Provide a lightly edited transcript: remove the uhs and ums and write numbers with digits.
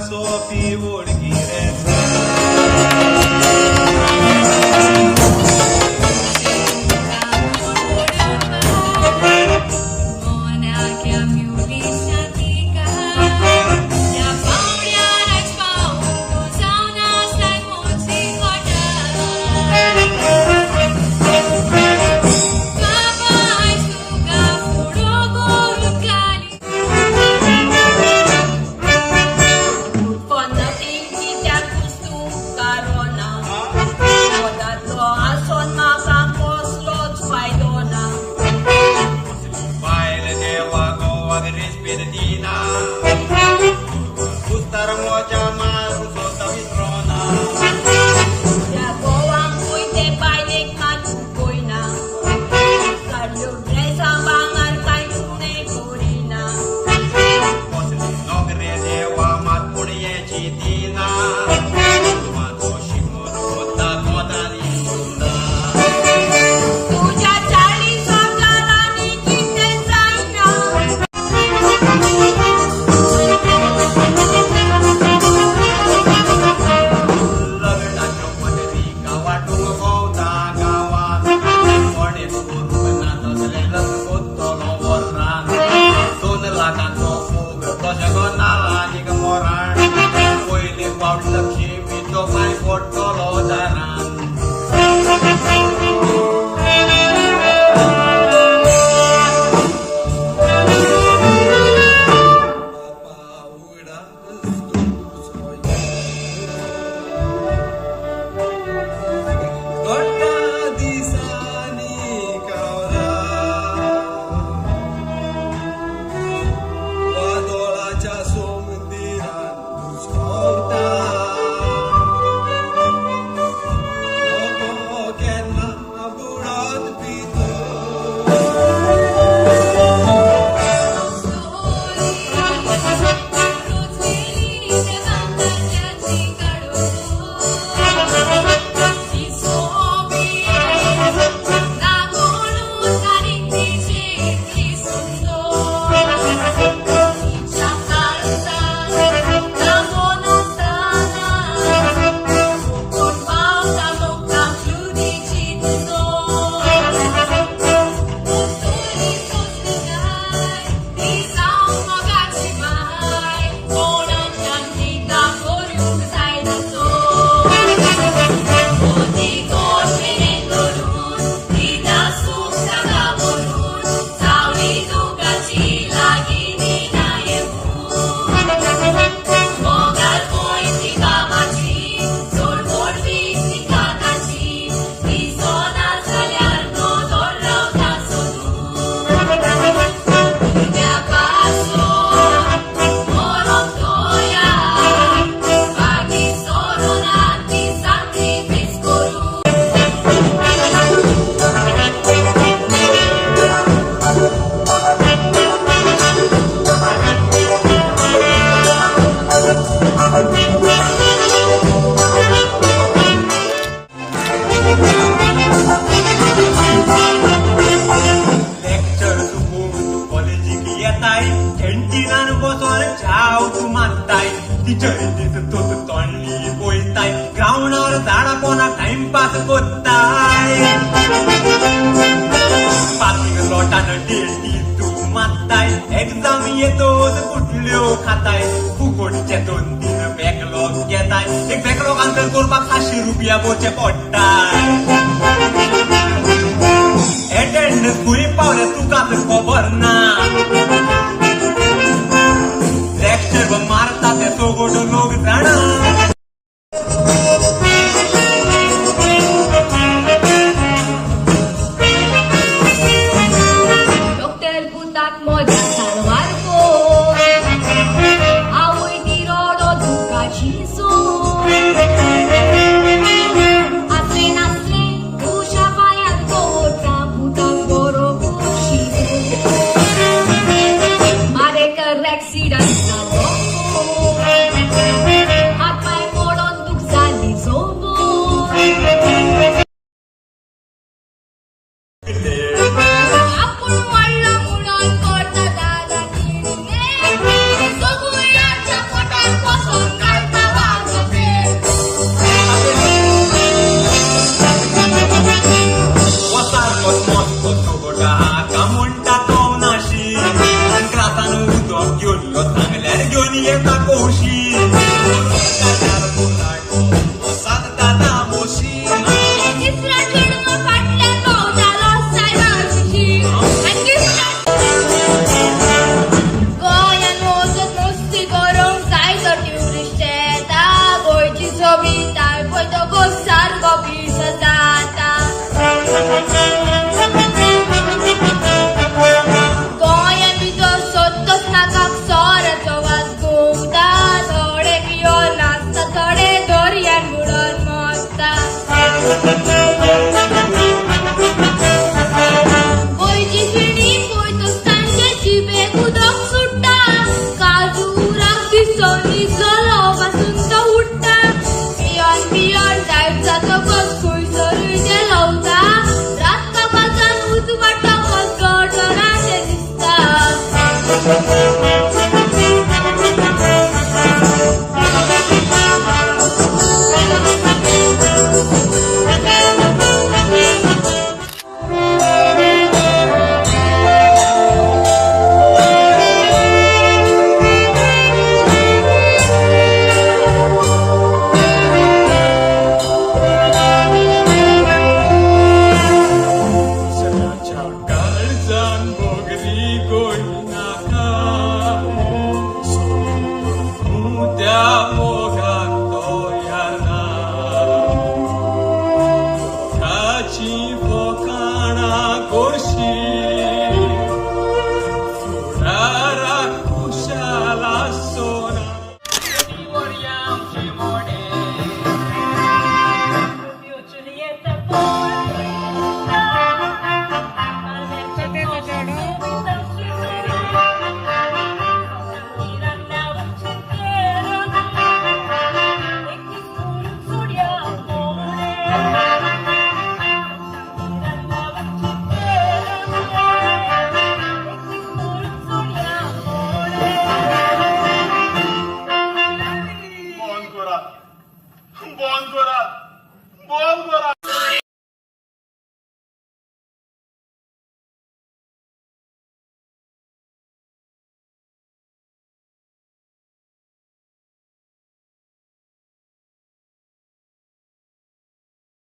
Sophie ओळखी रे exam येतोच कुठल्यो खाताय फुकटचे 2-3 बॅकलॉग घेताय एक बॅकलॉग आन्सर करपाक 700 रुपया भरचे पडटाय अटेंडन्स खंय पावले तुकाच खबर ना लेक्चर मारता ते सोगोट लोक जाणा Son na coxinha. Santa na mocinha. तिसरा जन्म फाटल्या भोवतालो सायबाशी गोंयान वचत मस्ती करूंक जाय तर ट्युरिस्ट येता गोंयची सोबिताय पळयतकच सारको पीस जाता गोंया भितर सोदतच नाकाक सोराचो वास घुंवता थोडे पियोन नाचता थोडे दर्यान बुडोन मरता गोंयची फिणी पळयतच तांचे जिबेक उदक सुट्टा काजूराक दिसोनी जलो पासून तो उडटा पियोन पियोन टायप जातकच खंयसरूय ते लवता रातका पासान उजवाडटकच गटराचें दिसता दुसऱ्याच्या काळजान बगरी गोयनाका सोडून त्या मोगान तो येना लोकाची फकाणां गोरशी फुडाराक खुशाला सोना বন্ধ করা